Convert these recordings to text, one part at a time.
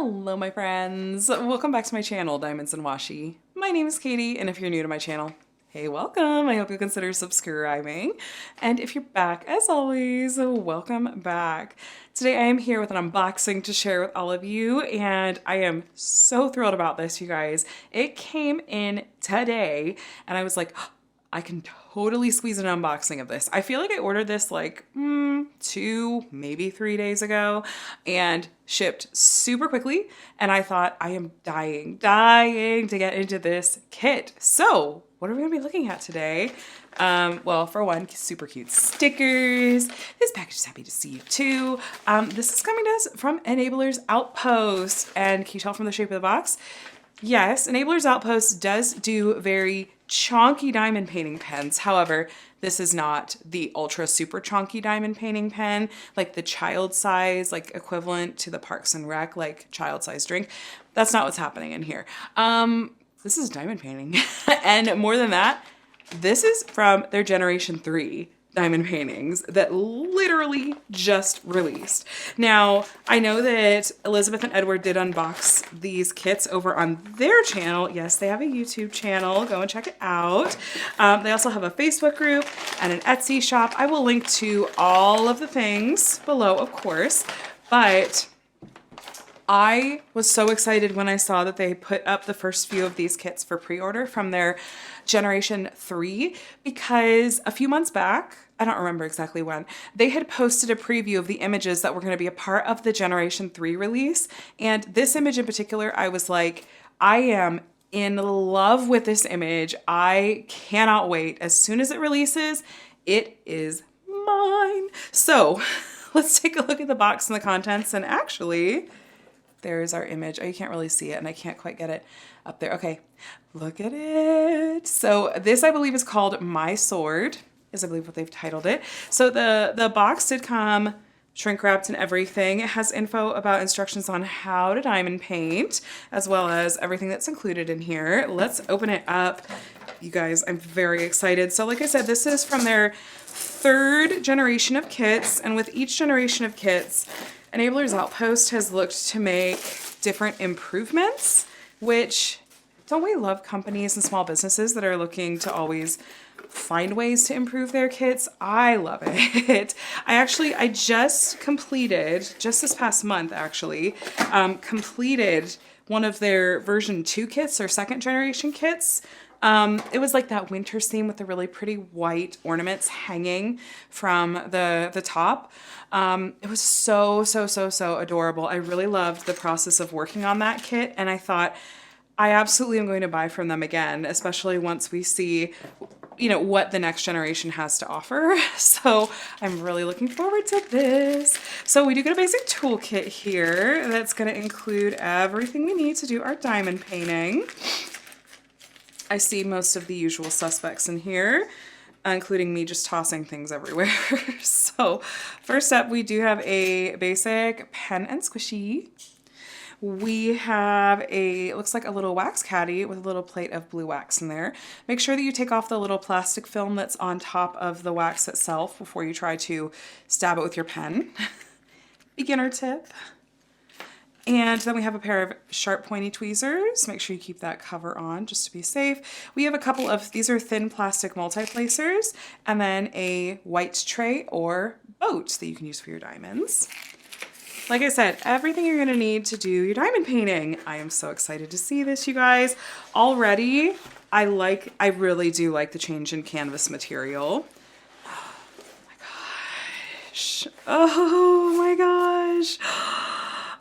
Hello, my friends. Welcome back to my channel, Diamonds and Washi. My name is Katie, and if you're new to my channel, hey, welcome. I hope you consider subscribing. And if you're back, as always, welcome back. Today I am here with an unboxing to share with all of you, and I am so thrilled about this, you guys. It came in today, and I was like, I can totally squeeze an unboxing of this. I feel like I ordered this like 2, maybe 3 days ago and shipped super quickly. And I thought I am dying to get into this kit. So what are we gonna be looking at today? Well, for one, super cute stickers. This package is happy to see you too. This is coming to us from Enablers Outpost. And can you tell from the shape of the box? Yes, Enablers Outpost does do very chonky diamond painting pens. However, this is not the ultra super chonky diamond painting pen, like the child size, like equivalent to the Parks and Rec, like child size drink. That's not what's happening in here. This is diamond painting. And more than that, this is from their Generation 3 diamond paintings that literally just released. Now, I know that Elizabeth and Edward did unbox these kits over on their channel. Yes, they have a YouTube channel. Go and check it out. They also have a Facebook group and an Etsy shop. I will link to all of the things below, of course, but I was so excited when I saw that they put up the first few of these kits for pre-order from their Generation 3 because a few months back, I don't remember exactly when, they had posted a preview of the images that were going to be a part of the Generation 3 release. And this image in particular, I was like, I am in love with this image. I cannot wait. As soon as it releases, it is mine. So let's take a look at the box and the contents. And actually, there's our image. Oh, you can't really see it and I can't quite get it up there. Okay, look at it. So this, I believe, is called My Sword, is I believe what they've titled it. So the box did come shrink wrapped and everything. It has info about instructions on how to diamond paint, as well as everything that's included in here. Let's open it up. You guys, I'm very excited. So like I said, this is from their 3rd generation of kits, and with each generation of kits, Enablers Outpost has looked to make different improvements, which, don't we love companies and small businesses that are looking to always find ways to improve their kits? I love it. I just completed, just this past month actually, completed one of their version 2 kits or 2nd generation kits. It was like that winter theme with the really pretty white ornaments hanging from the top. It was so adorable. I really loved the process of working on that kit, and I thought I absolutely am going to buy from them again, especially once we see, you know, what the next generation has to offer. So I'm really looking forward to this. So we do get a basic toolkit here that's going to include everything we need to do our diamond painting. I see most of the usual suspects in here, including me just tossing things everywhere. So first up, we do have a basic pen and squishy. We have it looks like a little wax caddy with a little plate of blue wax in there. Make sure that you take off the little plastic film that's on top of the wax itself before you try to stab it with your pen. Beginner tip. And then we have a pair of sharp pointy tweezers. Make sure you keep that cover on just to be safe. We have a couple of, these are thin plastic multi-placers, and then a white tray or boat that you can use for your diamonds. Like I said, everything you're gonna need to do your diamond painting. I am so excited to see this, you guys. Already, I really do like the change in canvas material. Oh my gosh. Oh my gosh.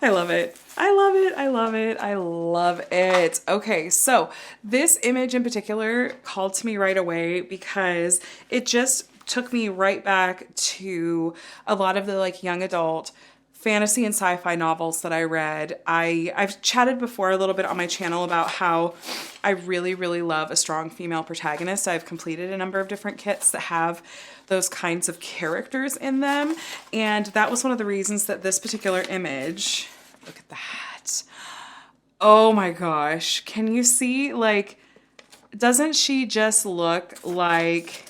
I love it. I love it. I love it. I love it. Okay, so this image in particular called to me right away because it just took me right back to a lot of the like young adult fantasy and sci-fi novels that I read. I've chatted before a little bit on my channel about how I really love a strong female protagonist. I've completed a number of different kits that have those kinds of characters in them, and that was one of the reasons that this particular image, look at that. Oh my gosh, can you see, like, doesn't she just look like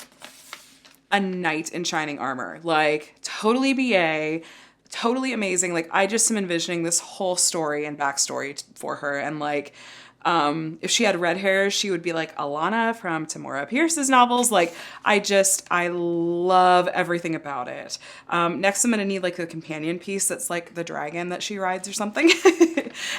a knight in shining armor? Like, totally BA, totally amazing. Like, I just am envisioning this whole story and backstory for her. And like, if she had red hair, she would be like Alana from Tamora Pierce's novels. Like, I love everything about it. Next, I'm gonna need like a companion piece that's like the dragon that she rides or something.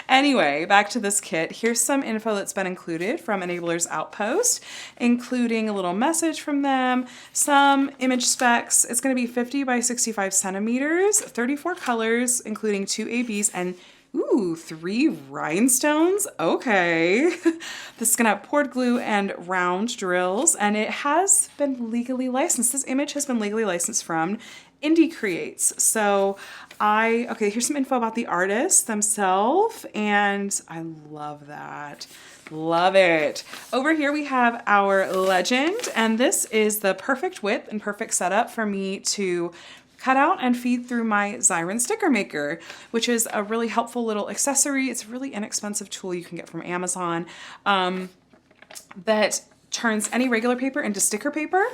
Anyway, back to this kit. Here's some info that's been included from Enabler's Outpost, including a little message from them, some image specs. It's gonna be 50 by 65 centimeters, 34 colors, including 2 ABs, and ooh, 3 rhinestones. Okay. This is gonna have poured glue and round drills, and it has been legally licensed. This image has been legally licensed from Indie Creates. So okay, here's some info about the artists themselves, and I love that. Love it. Over here we have our legend, and this is the perfect width and perfect setup for me to cut out and feed through my Xyron sticker maker, which is a really helpful little accessory. It's a really inexpensive tool you can get from Amazon that turns any regular paper into sticker paper.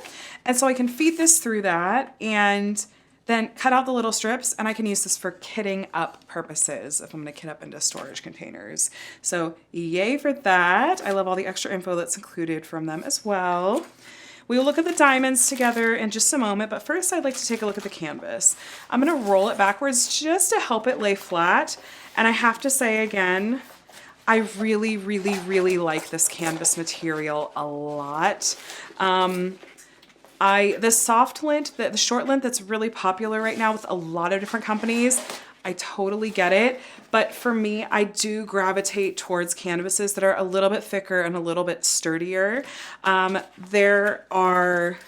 And so I can feed this through that and then cut out the little strips, and I can use this for kitting up purposes if I'm gonna kit up into storage containers. So yay for that. I love all the extra info that's included from them as well. We will look at the diamonds together in just a moment, but first I'd like to take a look at the canvas. I'm gonna roll it backwards just to help it lay flat. And I have to say again, I really, really, really like this canvas material a lot. The soft lint, the short lint that's really popular right now with a lot of different companies, I totally get it. But for me, I do gravitate towards canvases that are a little bit thicker and a little bit sturdier. There are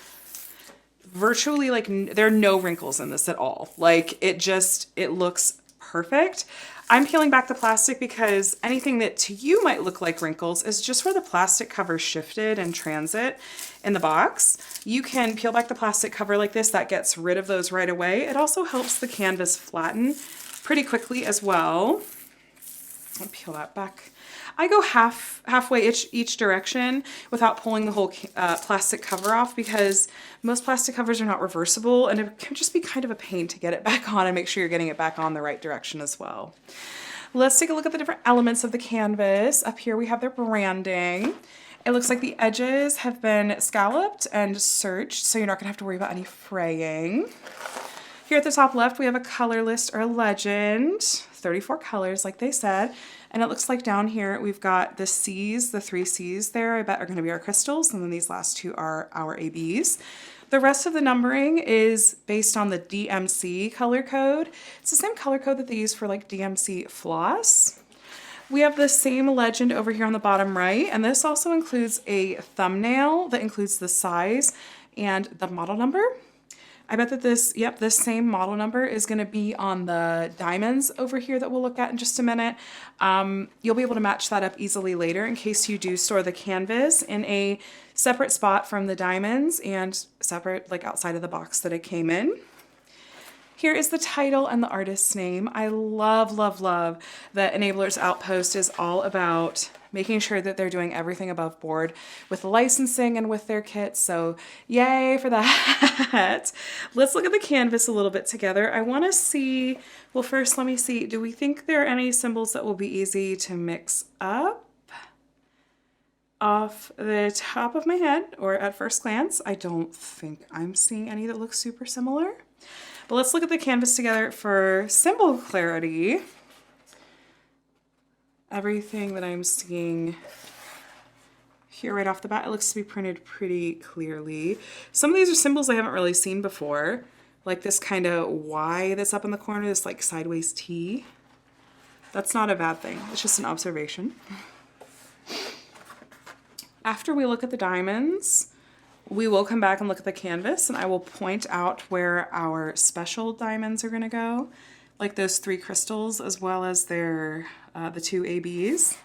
virtually there are no wrinkles in this at all. Like, it looks perfect. I'm peeling back the plastic because anything that to you might look like wrinkles is just where the plastic cover shifted in transit in the box. You can peel back the plastic cover like this. That gets rid of those right away. It also helps the canvas flatten pretty quickly as well. I'll peel that back. I go halfway each direction without pulling the whole plastic cover off, because most plastic covers are not reversible, and it can just be kind of a pain to get it back on and make sure you're getting it back on the right direction as well. Let's take a look at the different elements of the canvas. Up here we have their branding. It looks like the edges have been scalloped and serged, so you're not gonna have to worry about any fraying. Here at the top left, we have a color list or a legend, 34 colors like they said. And it looks like down here, we've got the C's, the 3 C's there, I bet are gonna be our crystals. And then these last 2 are our ABs. The rest of the numbering is based on the DMC color code. It's the same color code that they use for like DMC floss. We have the same legend over here on the bottom right, and this also includes a thumbnail that includes the size and the model number. I bet that this same model number is going to be on the diamonds over here that we'll look at in just a minute. You'll be able to match that up easily later in case you do store the canvas in a separate spot from the diamonds and separate, like outside of the box that it came in. Here is the title and the artist's name. I love, love, love that Enabler's Outpost is all about making sure that they're doing everything above board with licensing and with their kits. So yay for that. Let's look at the canvas a little bit together. I want to see, well, first let me see, do we think there are any symbols that will be easy to mix up? Off the top of my head or at first glance, I don't think I'm seeing any that look super similar. But let's look at the canvas together for symbol clarity. Everything that I'm seeing here right off the bat, it looks to be printed pretty clearly. Some of these are symbols I haven't really seen before, like this kind of Y that's up in the corner, this like sideways T. That's not a bad thing. It's just an observation. After we look at the diamonds, we will come back and look at the canvas, and I will point out where our special diamonds are going to go, like those 3 crystals as well as their the 2 ABs.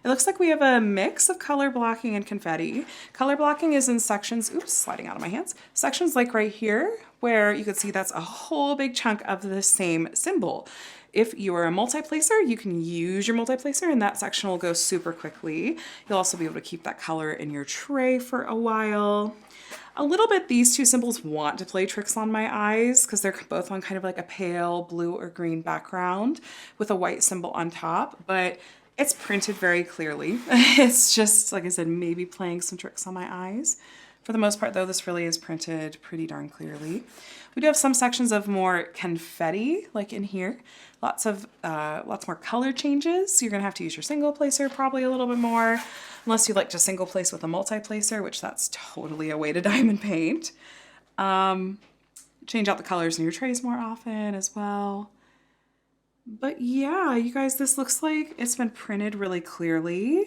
It looks like we have a mix of color blocking and confetti. Color blocking is in sections, oops, sliding out of my hands. Sections like right here, where you can see that's a whole big chunk of the same symbol. If you are a multi-placer, you can use your multi-placer and that section will go super quickly. You'll also be able to keep that color in your tray for a while. A little bit, these two symbols want to play tricks on my eyes because they're both on kind of like a pale blue or green background with a white symbol on top, but it's printed very clearly. It's just, like I said, maybe playing some tricks on my eyes. For the most part though, this really is printed pretty darn clearly. We do have some sections of more confetti, like in here. Lots more color changes. You're gonna have to use your single placer probably a little bit more, unless you like to single place with a multi-placer, which that's totally a way to diamond paint. Change out the colors in your trays more often as well. But yeah, you guys, this looks like it's been printed really clearly.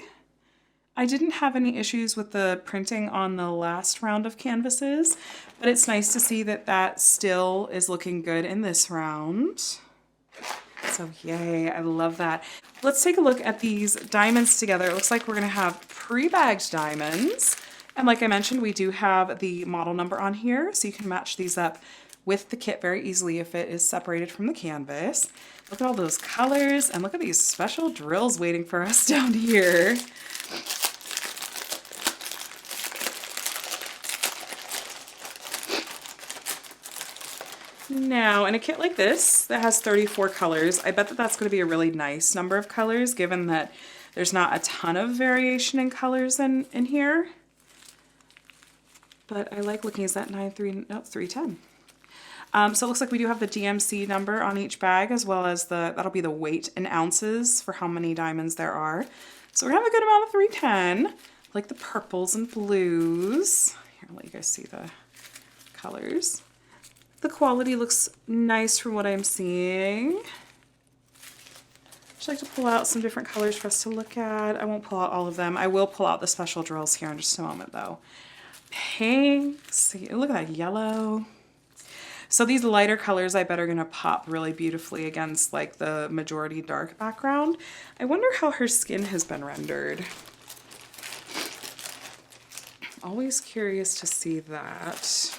I didn't have any issues with the printing on the last round of canvases, but it's nice to see that that still is looking good in this round. So yay, I love that. Let's take a look at these diamonds together. It looks like we're gonna have pre-bagged diamonds. And like I mentioned, we do have the model number on here, so you can match these up with the kit very easily if it is separated from the canvas. Look at all those colors, and look at these special drills waiting for us down here. Now, in a kit like this that has 34 colors, I bet that that's going to be a really nice number of colors, given that there's not a ton of variation in colors in here. But I like looking, is that 310. So it looks like we do have the DMC number on each bag, as well as that'll be the weight in ounces for how many diamonds there are. So we're gonna have a good amount of 310, like the purples and blues. Here, I'll let you guys see the colors. The quality looks nice from what I'm seeing. I'd like to pull out some different colors for us to look at. I won't pull out all of them. I will pull out the special drills here in just a moment though. Pinks, see, look at that yellow. So these lighter colors I bet are gonna pop really beautifully against like the majority dark background. I wonder how her skin has been rendered. Always curious to see that.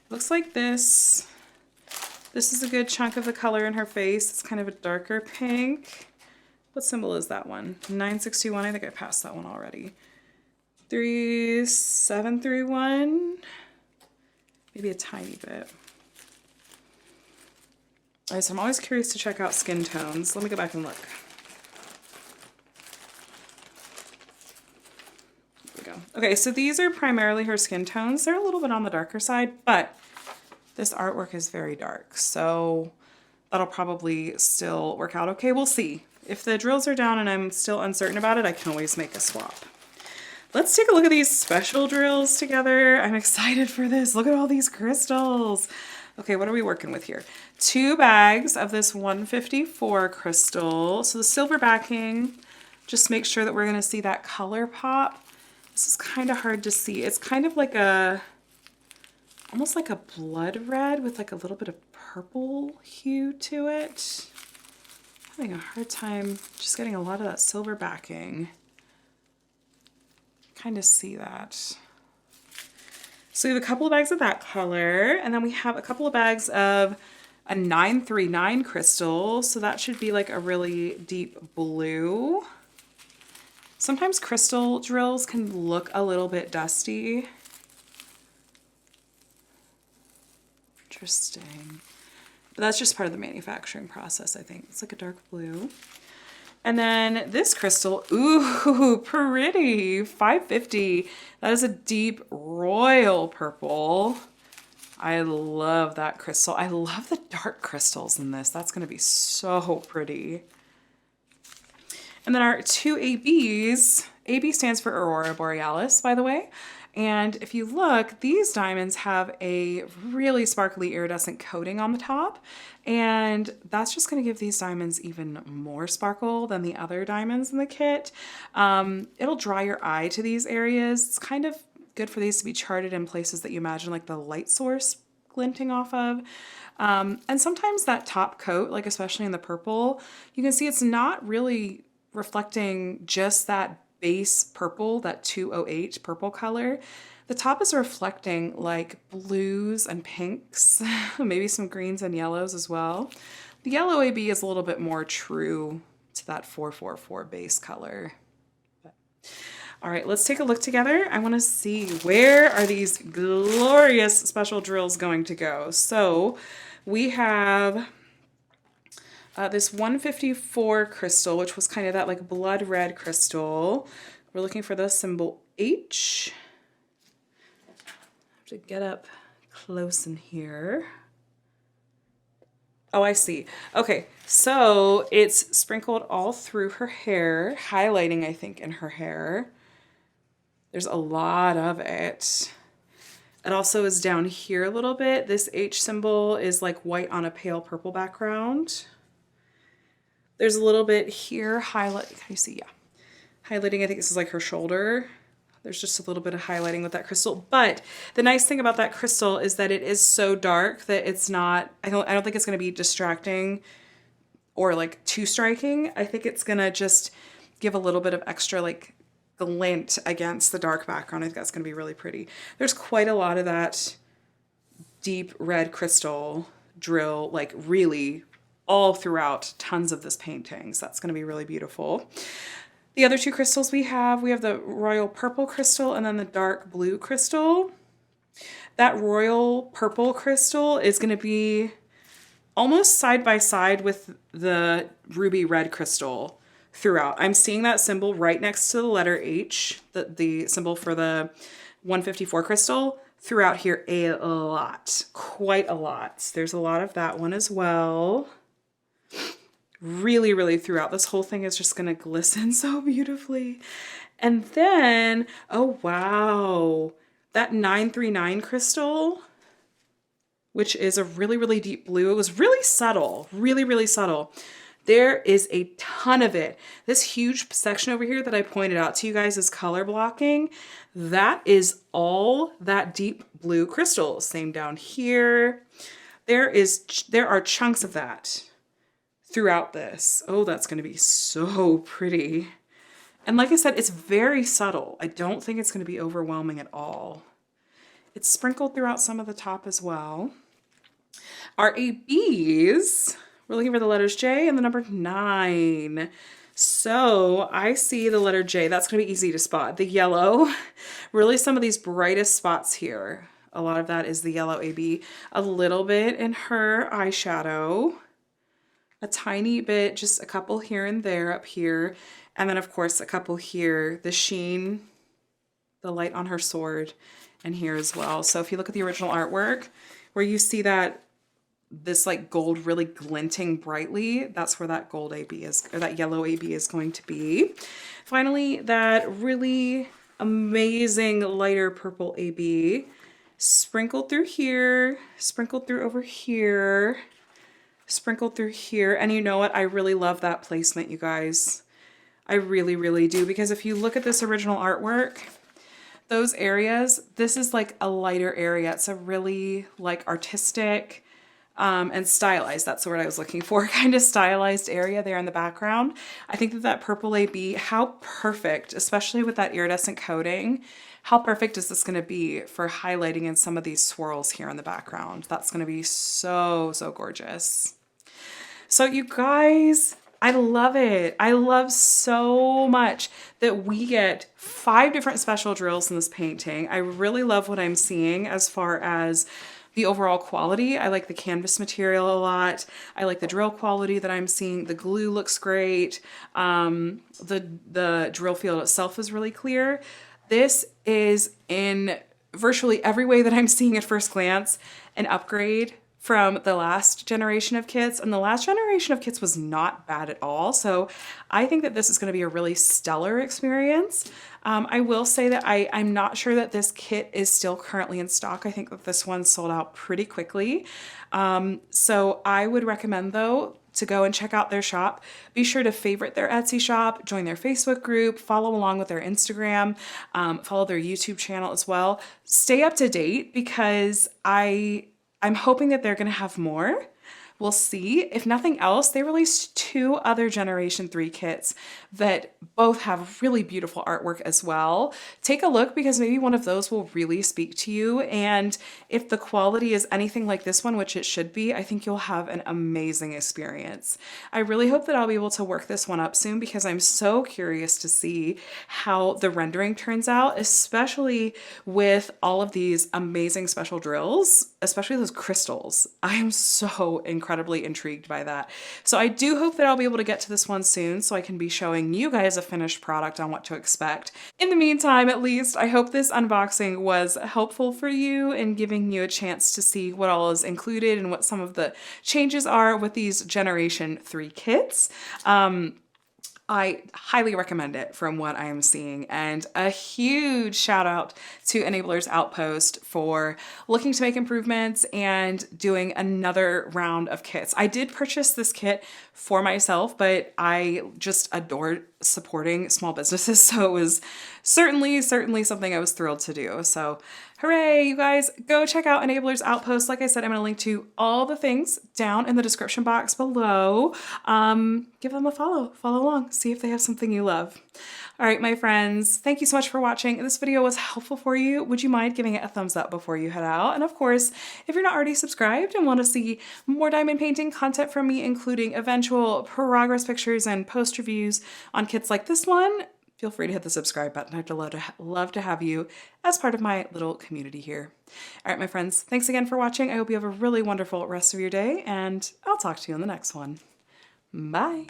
Looks like this is a good chunk of the color in her face. It's kind of a darker pink. What symbol is that one? 961, I think I passed that one already. 3731, maybe a tiny bit. All right, so I'm always curious to check out skin tones. Let me go back and look. Okay, so these are primarily her skin tones. They're a little bit on the darker side, but this artwork is very dark, so that'll probably still work out okay. We'll see. If the drills are down and I'm still uncertain about it, I can always make a swap. Let's take a look at these special drills together. I'm excited for this. Look at all these crystals. Okay, what are we working with here? 2 bags of this 154 crystal. So the silver backing, just make sure that we're gonna see that color pop. This is kind of hard to see. It's kind of like almost like a blood red with like a little bit of purple hue to it. I'm having a hard time just getting a lot of that silver backing. Kind of see that. So we have a couple of bags of that color, and then we have a couple of bags of a 939 crystal. So that should be like a really deep blue. Sometimes crystal drills can look a little bit dusty. Interesting. But that's just part of the manufacturing process, I think. It's like a dark blue. And then this crystal, ooh, pretty, 550. That is a deep royal purple. I love that crystal. I love the dark crystals in this. That's gonna be so pretty. And then our 2 ABs, AB stands for Aurora Borealis, by the way. And if you look, these diamonds have a really sparkly iridescent coating on the top. And that's just gonna give these diamonds even more sparkle than the other diamonds in the kit. It'll draw your eye to these areas. It's kind of good for these to be charted in places that you imagine like the light source glinting off of. And sometimes that top coat, like especially in the purple, you can see it's not really reflecting just that base purple, that 208 purple color. The top is reflecting like blues and pinks, maybe some greens and yellows as well. The yellow AB is a little bit more true to that 444 base color. All right, let's take a look together. I want to see, where are these glorious special drills going to go? So we have this 154 crystal, which was kind of that like blood red crystal. We're looking for the symbol H. I have to get up close in here. Oh, I see. Okay, so it's sprinkled all through her hair, highlighting, I think, in her hair. There's a lot of it. It also is down here a little bit. This H symbol is like white on a pale purple background. There's a little bit here, highlight, can you see? Yeah. Highlighting, I think this is like her shoulder. There's just a little bit of highlighting with that crystal. But the nice thing about that crystal is that it is so dark that it's not, I don't think it's gonna be distracting or like too striking. I think it's gonna just give a little bit of extra like glint against the dark background. I think that's gonna be really pretty. There's quite a lot of that deep red crystal drill, like really all throughout tons of this painting. So that's gonna be really beautiful. The other two crystals we have the royal purple crystal and then the dark blue crystal. That royal purple crystal is gonna be almost side by side with the ruby red crystal throughout. I'm seeing that symbol right next to the letter H, the symbol for the 154 crystal, throughout here a lot, quite a lot. There's a lot of that one as well. Really, really throughout. This whole thing is just gonna glisten so beautifully. And then, oh wow, that 939 crystal, which is a really, really deep blue. It was really subtle, really, really subtle. There is a ton of it. This huge section over here that I pointed out to you guys is color blocking. That is all that deep blue crystal. Same down here. There are chunks of that throughout this. Oh, that's going to be so pretty. And like I said, it's very subtle. I don't think it's going to be overwhelming at all. It's sprinkled throughout some of the top as well. Our ABs, we're looking for the letters J and the number 9. So I see the letter J. That's going to be easy to spot. The yellow, really some of these brightest spots here. A lot of that is the yellow AB. A little bit in her eyeshadow. A tiny bit, just a couple here and there up here. And then of course a couple here, the sheen, the light on her sword, and here as well. So if you look at the original artwork, where you see that this like gold really glinting brightly, that's where that gold AB is, or that yellow AB is going to be. Finally, that really amazing lighter purple AB, sprinkled through here, sprinkled through over here, sprinkled through here. And you know what? I really love that placement, you guys. I really, really do. Because if you look at this original artwork, those areas, this is like a lighter area. It's a really like artistic and stylized. That's the word I was looking for. Kind of stylized area there in the background. I think that that purple AB, how perfect, especially with that iridescent coating, how perfect is this going to be for highlighting in some of these swirls here in the background? That's going to be so, so gorgeous. So you guys, I love it. I love so much that we get 5 different special drills in this painting. I really love what I'm seeing as far as the overall quality. I like the canvas material a lot. I like the drill quality that I'm seeing. The glue looks great. The drill field itself is really clear. This is, in virtually every way that I'm seeing at first glance, an upgrade from the last generation of kits. And the last generation of kits was not bad at all. So I think that this is going to be a really stellar experience. I will say that I'm not sure that this kit is still currently in stock. I think that this one sold out pretty quickly. So I would recommend, though, to go and check out their shop. Be sure to favorite their Etsy shop, join their Facebook group, follow along with their Instagram, follow their YouTube channel as well. Stay up to date, because I'm hoping that they're going to have more we'll see. If nothing else, they released 2 other Generation 3 kits that both have really beautiful artwork as well. Take a look because maybe one of those will really speak to you. And if the quality is anything like this one, which it should be, I think you'll have an amazing experience. I really hope that I'll be able to work this one up soon because I'm so curious to see how the rendering turns out, especially with all of these amazing special drills, especially those crystals. I am so incredibly intrigued by that. So I do hope that I'll be able to get to this one soon so I can be showing you guys a finished product on what to expect. In the meantime, at least, I hope this unboxing was helpful for you in giving you a chance to see what all is included and what some of the changes are with these Generation 3 kits. I highly recommend it from what I am seeing, and a huge shout out to Enablers Outpost for looking to make improvements and doing another round of kits. I did purchase this kit for myself, but I just adore supporting small businesses, so it was certainly something I was thrilled to do. So hooray, you guys, go check out Enablers Outpost. Like I said, I'm going to link to all the things down in the description box below. Give them a follow along, see if they have something you love. All right, my friends, thank you so much for watching. If this video was helpful for you, would you mind giving it a thumbs up before you head out? And of course, if you're not already subscribed and want to see more diamond painting content from me, including eventual progress pictures and post reviews on kits like this one, feel free to hit the subscribe button. I'd love to have you as part of my little community here. All right, my friends, thanks again for watching. I hope you have a really wonderful rest of your day, and I'll talk to you in the next one. Bye.